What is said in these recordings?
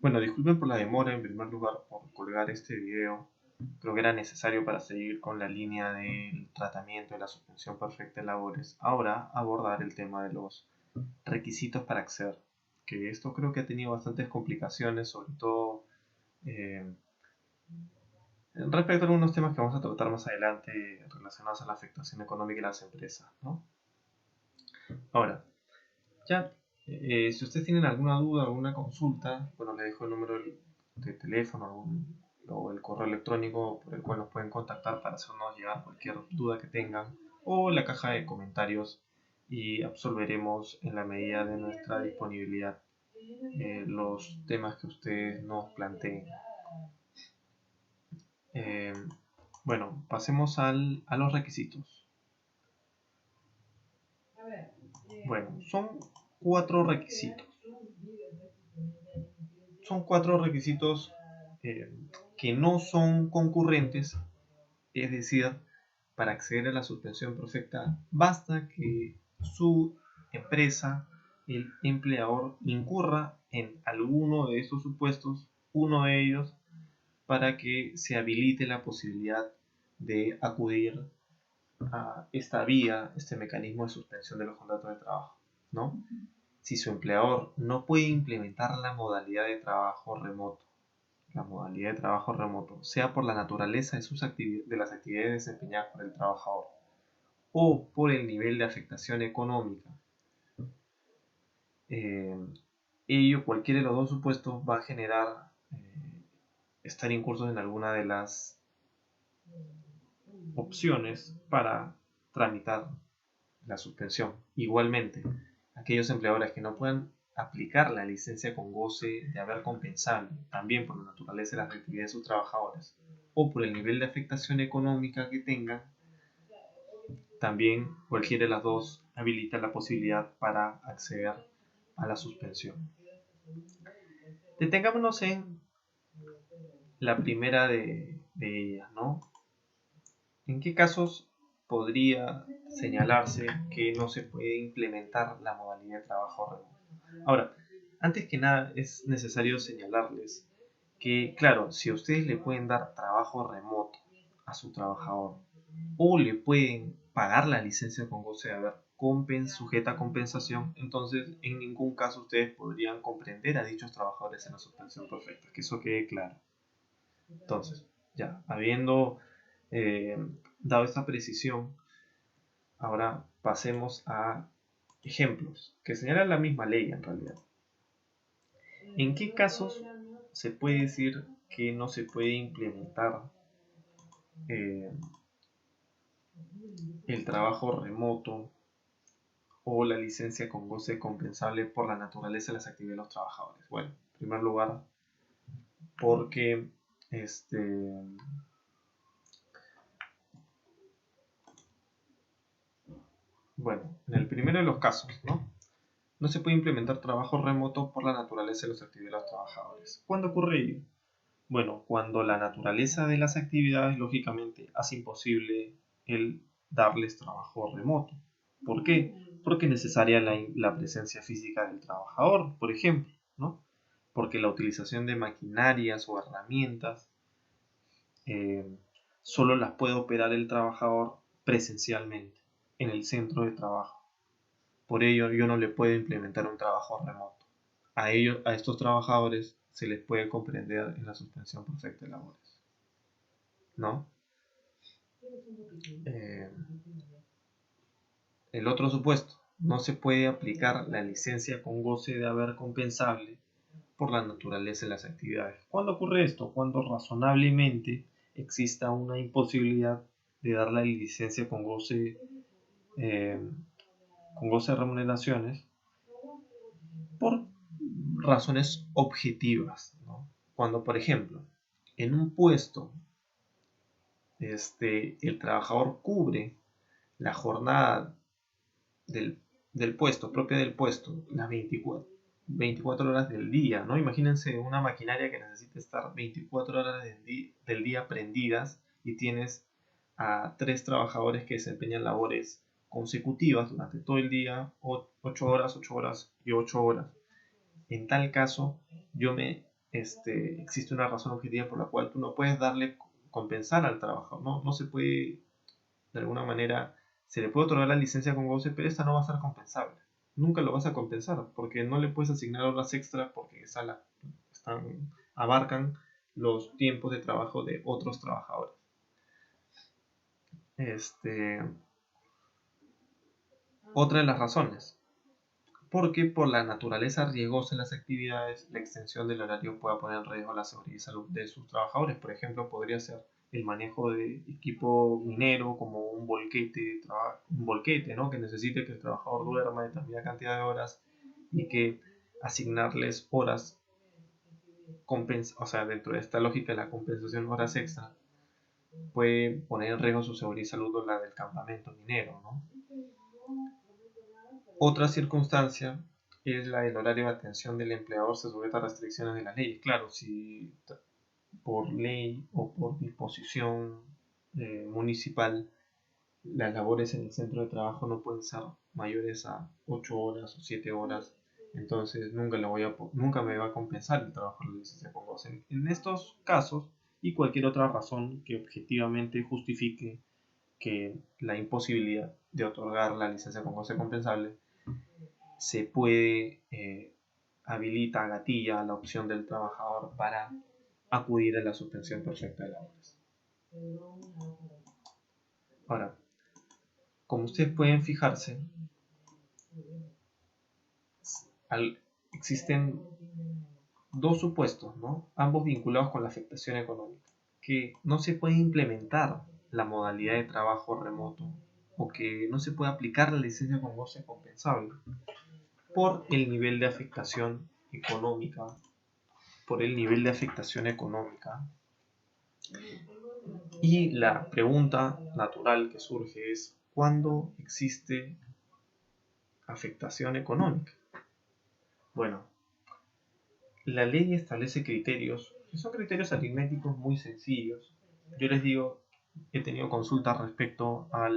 Bueno, disculpen por la demora en primer lugar por colgar este video. Creo que era necesario para seguir con la línea del tratamiento de la suspensión perfecta de labores. Ahora abordar el tema de los requisitos para acceder, que esto creo que ha tenido bastantes complicaciones, sobre todo eh, respecto a algunos temas que vamos a tratar más adelante relacionados a la afectación económica de las empresas, ¿no? Ahora, ya, si ustedes tienen alguna duda, alguna consulta, bueno, les dejo el número de teléfono o el correo electrónico por el cual nos pueden contactar para hacernos llegar cualquier duda que tengan, o la caja de comentarios, y absolveremos en la medida de nuestra disponibilidad los temas que ustedes nos planteen. Eh, bueno, pasemos a los requisitos. Bueno, son cuatro requisitos. Son cuatro requisitos eh, que no son concurrentes, es decir, para acceder a la suspensión perfecta basta que su empresa, el empleador, incurra en alguno de estos supuestos, uno de ellos, para que se habilite la posibilidad de acudir a esta vía, este mecanismo de suspensión de los contratos de trabajo, ¿no? Si su empleador no puede implementar la modalidad de trabajo remoto, sea por la naturaleza de las actividades desempeñadas por el trabajador o por el nivel de afectación económica, eh, cualquiera de los dos supuestos va a generar estar incursos en alguna de las opciones para tramitar la suspensión. Igualmente, aquellos empleadores que no puedan aplicar la licencia con goce de haber compensable, también por la naturaleza de las actividades de sus trabajadores o por el nivel de afectación económica que tengan, también cualquiera de las dos habilita la posibilidad para acceder a la suspensión. Detengámonos en la primera de ellas, ¿no? ¿En qué casos podría señalarse que no se puede implementar la modalidad de trabajo remoto? Ahora, antes que nada es necesario señalarles que, claro, si ustedes le pueden dar trabajo remoto a su trabajador o le pueden pagar la licencia con goce de haber sujeta a compensación, entonces en ningún caso ustedes podrían comprender a dichos trabajadores en la suspensión perfecta, que eso quede claro. Entonces, ya, habiendo eh, dado esta precisión, ahora pasemos a ejemplos que señalan la misma ley en realidad. ¿En qué casos se puede decir que no se puede implementar eh, el trabajo remoto o la licencia con goce compensable por la naturaleza de las actividades de los trabajadores? Bueno, en primer lugar, porque bueno, en el primero de los casos, ¿no? No se puede implementar trabajo remoto por la naturaleza de las actividades de los trabajadores. ¿Cuándo ocurre ello? Bueno, cuando la naturaleza de las actividades, lógicamente, hace imposible el darles trabajo remoto. ¿Por qué? Porque es necesaria la presencia física del trabajador, por ejemplo, ¿no? Porque la utilización de maquinarias o herramientas eh, solo las puede operar el trabajador presencialmente en el centro de trabajo. Por ello, yo no le puedo implementar un trabajo remoto. A estos trabajadores se les puede comprender en la suspensión perfecta de labores, ¿no? Eh, el otro supuesto, no se puede aplicar la licencia con goce de haber compensable por la naturaleza de las actividades. ¿Cuándo ocurre esto? Cuando razonablemente exista una imposibilidad de dar la licencia eh, con goce de remuneraciones por razones objetivas, ¿no? Cuando, por ejemplo, en un puesto el trabajador cubre la jornada del, del puesto, propia del puesto, las 24 horas del día, ¿no? Imagínense una maquinaria que necesita estar 24 horas del día prendidas y tienes a 3 trabajadores que desempeñan labores consecutivas durante todo el día, 8 horas, 8 horas y 8 horas. En tal caso, yo me existe una razón objetiva por la cual tú no puedes compensar al trabajador, ¿no? No se puede, de alguna manera, se le puede otorgar la licencia con goce, pero esta no va a ser compensable. Nunca lo vas a compensar, porque no le puedes asignar horas extra porque abarcan los tiempos de trabajo de otros trabajadores. Otra de las razones, porque por la naturaleza riesgosa de las actividades, la extensión del horario puede poner en riesgo la seguridad y salud de sus trabajadores. Por ejemplo, podría ser el manejo de equipo minero como un volquete, ¿no? Que necesite que el trabajador duerma determinada cantidad de horas y que asignarles horas, o sea, dentro de esta lógica de la compensación horas extra, puede poner en riesgo su seguridad y salud o la del campamento minero, ¿no? Otra circunstancia es la del horario de atención del empleador se sujeta a restricciones de las leyes. Claro, si por ley o por disposición municipal las labores en el centro de trabajo no pueden ser mayores a 8 horas o 7 horas, entonces nunca me va a compensar el trabajo de la licencia con goce. En estos casos y cualquier otra razón que objetivamente justifique que la imposibilidad de otorgar la licencia con goce compensable, se puede gatilla la opción del trabajador para acudir a la suspensión perfecta de labores. Ahora, como ustedes pueden fijarse, existen dos supuestos, ¿no? Ambos vinculados con la afectación económica, que no se puede implementar la modalidad de trabajo remoto o que no se puede aplicar la licencia con goce compensable por el nivel de afectación económica, y la pregunta natural que surge es ¿cuándo existe afectación económica? Bueno, la ley establece criterios, que son criterios aritméticos muy sencillos. Yo les digo, he tenido consultas respecto a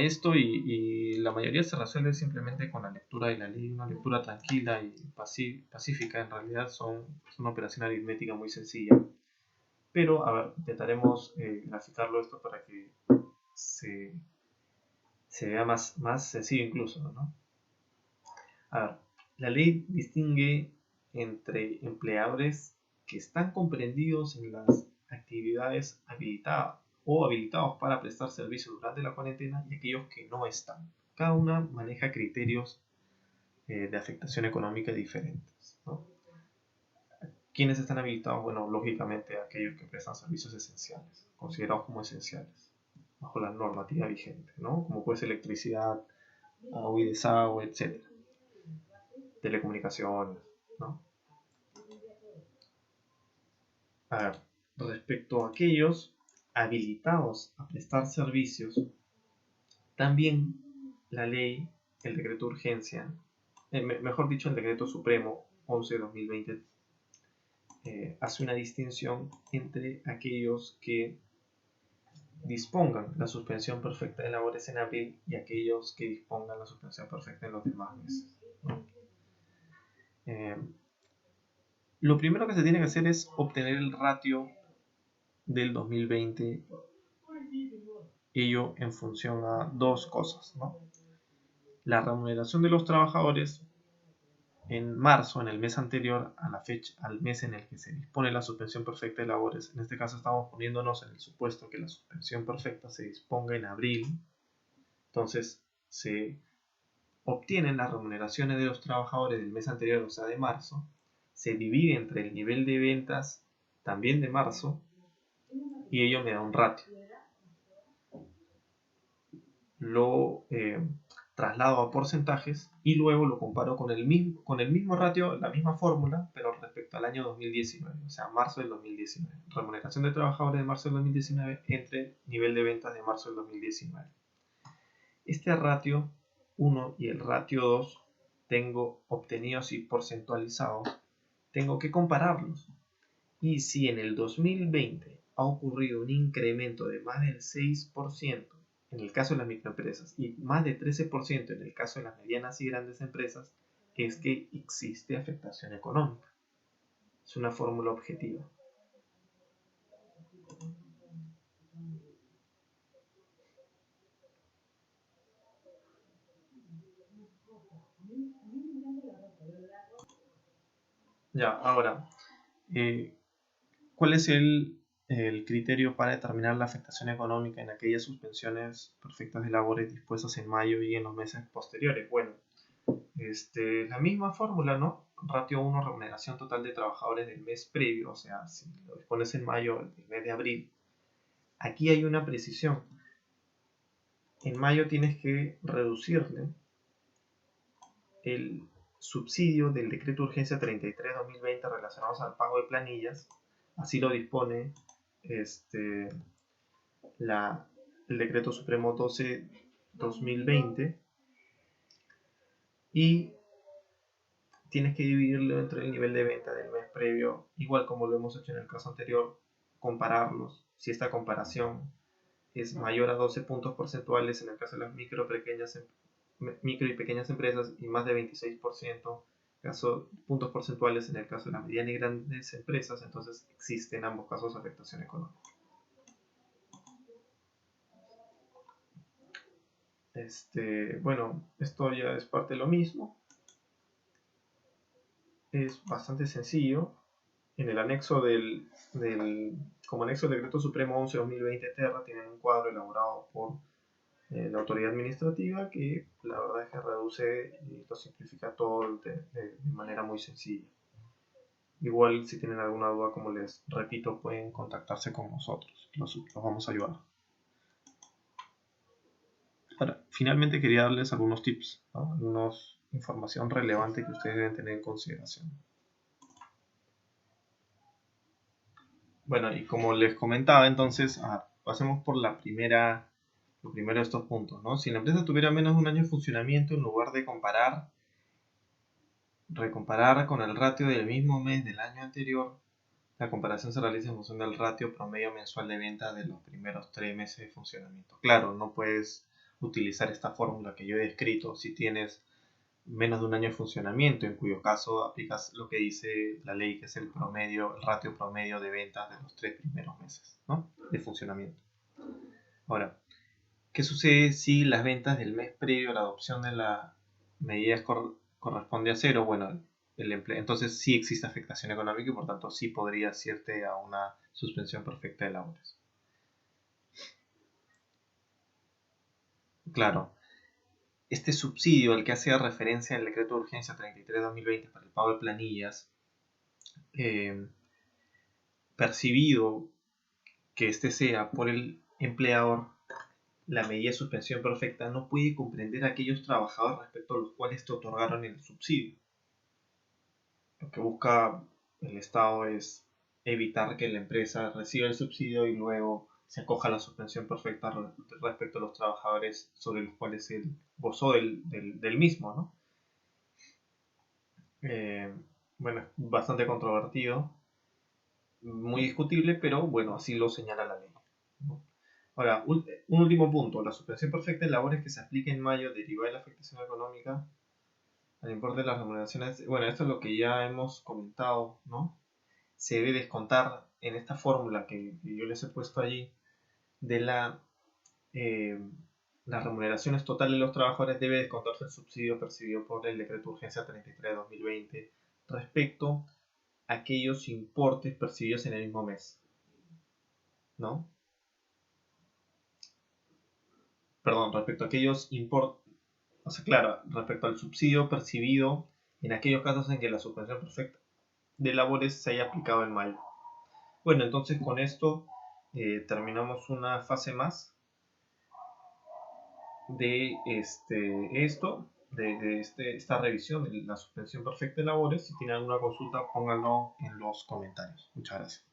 esto y la mayoría se resuelve simplemente con la lectura de la ley, una lectura tranquila y pacífica. En realidad es una operación aritmética muy sencilla. Pero, a ver, intentaremos graficarlo esto para que se vea más sencillo incluso, ¿no? A ver, la ley distingue entre empleadores que están comprendidos en las actividades habilitadas o habilitados para prestar servicios durante la cuarentena y aquellos que no están. Cada una maneja criterios de afectación económica diferentes, ¿no? ¿Quiénes están habilitados? Bueno, lógicamente aquellos que prestan servicios esenciales, considerados como esenciales, bajo la normativa vigente, ¿no? Como puede ser electricidad, agua y desagüe, etc. Telecomunicaciones, ¿no? A ver, respecto a aquellos habilitados a prestar servicios, también la ley, el decreto de urgencia, mejor dicho, el decreto supremo 11/2020, hace una distinción entre aquellos que dispongan la suspensión perfecta de labores en abril y aquellos que dispongan la suspensión perfecta en los demás meses, ¿no? Lo primero que se tiene que hacer es obtener el ratio del 2020, ello en función a dos cosas, ¿no? La remuneración de los trabajadores en marzo, en el mes anterior a la fecha, al mes en el que se dispone la suspensión perfecta de labores. En este caso estamos poniéndonos en el supuesto que la suspensión perfecta se disponga en abril. Entonces se obtienen las remuneraciones de los trabajadores del mes anterior, o sea de marzo, se divide entre el nivel de ventas también de marzo y ello me da un ratio. Lo traslado a porcentajes y luego lo comparo con el mismo ratio, la misma fórmula, pero respecto al año 2019, o sea, marzo del 2019. Remuneración de trabajadores de marzo del 2019 entre nivel de ventas de marzo del 2019. Este ratio 1 y el ratio 2 tengo obtenidos y porcentualizados, tengo que compararlos. Y si en el 2020 ha ocurrido un incremento de más del 6% en el caso de las microempresas y más de 13% en el caso de las medianas y grandes empresas, es que existe afectación económica. Es una fórmula objetiva. Ya, ahora, ¿cuál es el criterio para determinar la afectación económica en aquellas suspensiones perfectas de labores dispuestas en mayo y en los meses posteriores? Bueno, la misma fórmula, ¿no? Ratio 1, remuneración total de trabajadores del mes previo, o sea, si lo dispones en mayo, el mes de abril. Aquí hay una precisión. En mayo tienes que reducirle el subsidio del decreto de urgencia 33/2020 relacionados al pago de planillas. Así lo dispone el decreto supremo 12/2020, y tienes que dividirlo entre el nivel de venta del mes previo, igual como lo hemos hecho en el caso anterior, compararlos. Si esta comparación es mayor a 12 puntos porcentuales en el caso de las micro y pequeñas empresas y más de 26% puntos porcentuales en el caso de las medianas y grandes empresas, entonces existe en ambos casos afectación económica. Bueno, esto ya es parte de lo mismo. Es bastante sencillo. En el anexo como anexo del decreto supremo 11/2020 Terra, tienen un cuadro elaborado por la autoridad administrativa que la verdad es que reduce y lo simplifica todo de manera muy sencilla. Igual, si tienen alguna duda, como les repito, pueden contactarse con nosotros, los vamos a ayudar. Ahora, finalmente quería darles algunos tips, ¿no? Algunos información relevante que ustedes deben tener en consideración. Bueno, y como les comentaba, entonces, pasemos por lo primero de estos puntos, ¿no? Si la empresa tuviera menos de un año de funcionamiento, en lugar de recomparar con el ratio del mismo mes del año anterior, la comparación se realiza en función del ratio promedio mensual de venta de los primeros 3 meses de funcionamiento. Claro, no puedes utilizar esta fórmula que yo he descrito si tienes menos de un año de funcionamiento, en cuyo caso aplicas lo que dice la ley, que es el ratio promedio de ventas de los 3 primeros meses, ¿no?, de funcionamiento. Ahora, ¿qué sucede si las ventas del mes previo a la adopción de la medida corresponde a cero? Bueno, entonces sí existe afectación económica y por tanto sí podría irte a una suspensión perfecta de labores. Claro, este subsidio al que hace referencia el decreto de urgencia 33/2020 para el pago de planillas, percibido que este sea por el empleador, la medida de suspensión perfecta no puede comprender a aquellos trabajadores respecto a los cuales te otorgaron el subsidio. Lo que busca el Estado es evitar que la empresa reciba el subsidio y luego se acoja a la suspensión perfecta respecto a los trabajadores sobre los cuales él gozó del mismo, ¿no? Bueno, es bastante controvertido, muy discutible, pero bueno, así lo señala la ley, ¿no? Ahora, un último punto: la suspensión perfecta de labores que se aplique en mayo deriva de la afectación económica al importe de las remuneraciones. Bueno, esto es lo que ya hemos comentado, ¿no? Se debe descontar en esta fórmula que yo les he puesto allí de las remuneraciones totales de los trabajadores, debe descontarse el subsidio percibido por el decreto de urgencia 33/2020 respecto a aquellos importes percibidos en el mismo mes, ¿no? Perdón, respecto a aquellos importes, o sea, claro, respecto al subsidio percibido en aquellos casos en que la suspensión perfecta de labores se haya aplicado en mayo. Bueno, entonces con esto terminamos una fase más de esta revisión de la suspensión perfecta de labores. Si tienen alguna consulta, pónganlo en los comentarios. Muchas gracias.